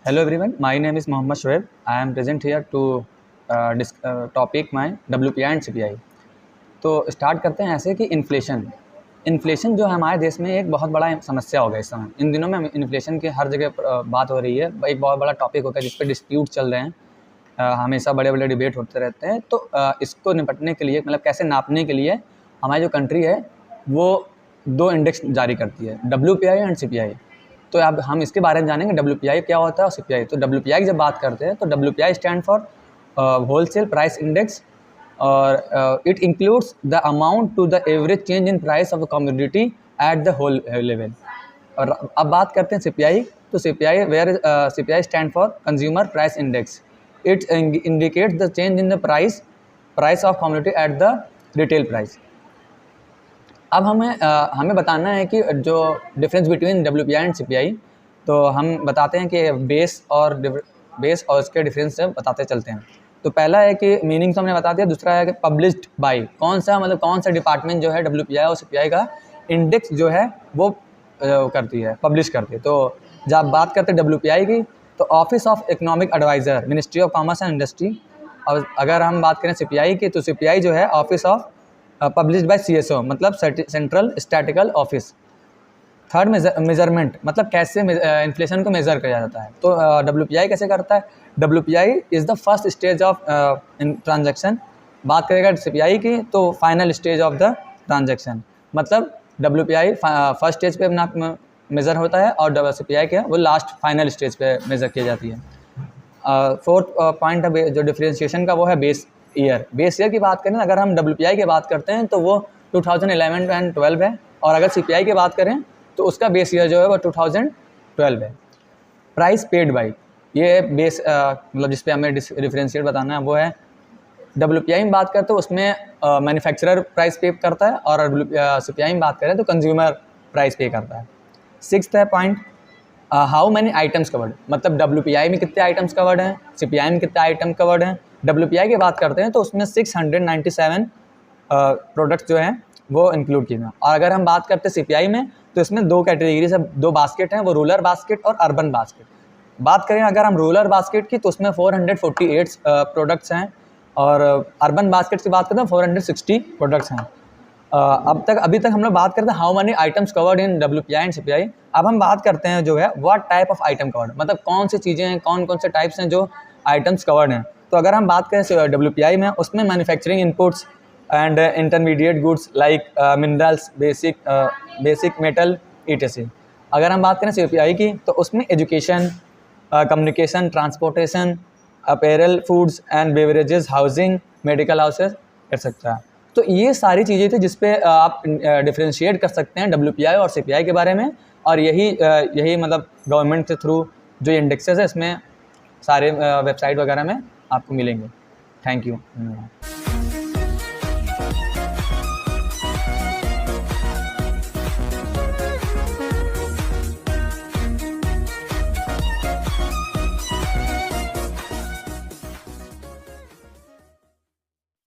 Hello everyone, my name is Mohammad Shoaib. I am present here to topic my WPI and CPI. तो start करते हैं ऐसे कि inflation जो है हमारे देश में एक बहुत बड़ा समस्या हो गया इस समय। इन दिनों में इन्फ्लेशन की हर जगह बात हो रही है, एक बहुत बड़ा टॉपिक होगा जिस पर डिस्प्यूट चल रहे हैं, हमेशा बड़े बड़े डिबेट होते रहते हैं। तो इसको निपटने के लिए मतलब कैसे नापने के लिए हमारी जो कंट्री है वो 2 इंडेक्स जारी करती है, WPI एंड CPI। तो अब हम इसके बारे में जानेंगे WPI क्या होता है और CPI। तो WPI जब बात करते हैं तो WPI stand for wholesale price index और it includes the amount to the average change in price of a commodity at the whole level. और अब बात करते हैं CPI। तो CPI stand for consumer price index. It indicates the change in the price of commodity at the retail price. अब हमें बताना है कि जो difference between WPI and CPI, तो हम बताते हैं कि बेस और इसके डिफरेंस से बताते चलते हैं। तो पहला है कि मीनिंग तो हमने बता दिया, दूसरा है कि पब्लिश्ड बाय, कौन सा डिपार्टमेंट जो है WPI और CPI का इंडेक्स जो है वो करती है, पब्लिश करती है। तो जब बात करते हैं WPI की, तो office of economic adviser, ministry of commerce and industry. और अगर हम बात करें CPI की, तो CPI जो है office of published by CSO, मतलब central statistical office. Third measurement, मतलब कैसे इन्फ्लेशन को मेज़र किया जाता है। तो WPI कैसे करता है? WPI is the first stage of transaction. बात करेगा CPI की, तो final stage of the transaction, मतलब WPI फर्स्ट स्टेज पे अपना मेज़र होता है और CPI के वो लास्ट फाइनल स्टेज पे मेज़र की जाती है। फोर्थ पॉइंट है जो डिफ्रेंशिएशन का, वो है बेस ईयर की बात करें, अगर हम WPI की बात करते हैं तो वो 2011 एंड 12 है, और अगर CPI की बात करें तो उसका बेस ईयर जो है वो 2012 है। प्राइस पेड बाई, ये बेस मतलब जिस पे हमें डिफरेंशिएट बताना है वो है। WPI में बात करते हैं उसमें मैन्युफैक्चरर प्राइस पे करता है, और CPI में बात करें तो कंज्यूमर प्राइस पे करता है। सिक्स्थ है point, how many items covered, मतलब WPI में कितने आइटम्स कवर्ड हैं, CPI में कितने आइटम कवर्ड हैं। WPI की बात करते हैं तो उसमें 697 प्रोडक्ट्स जो हैं वो इंक्लूड किए हैं। और अगर हम बात करते हैं CPI में, तो इसमें 2 कैटेगरी से 2 बास्केट हैं, वो रूरल बास्केट और अर्बन बास्केट। बात करें अगर हम रूरल बास्केट की, तो उसमें 448 प्रोडक्ट्स हैं, और अर्बन बास्केट की बात करते हैं 460 प्रोडक्ट्स हैं। अभी तक हम लोग बात करते हैं how many items covered in WPI and CPI। अब हम बात करते हैं जो है what type of item covered, मतलब कौन सी चीज़ें हैं, कौन से टाइप्स हैं जो आइटम्स कवर्ड हैं। तो अगर हम बात करें WPI में, उसमें manufacturing inputs and intermediate goods like minerals, basic metal etc। अगर हम बात करें CPI की, तो उसमें education, communication, transportation, apparel, foods and beverages, housing, medical houses etcetera. तो ये सारी चीज़ें थी जिस पे आप डिफ्रेंशिएट कर सकते हैं WPI और CPI के बारे में। और यही मतलब गवर्नमेंट के थ्रू जो इंडेक्सेस है इसमें सारे वेबसाइट वगैरह में आपको मिलेंगे। Thank you.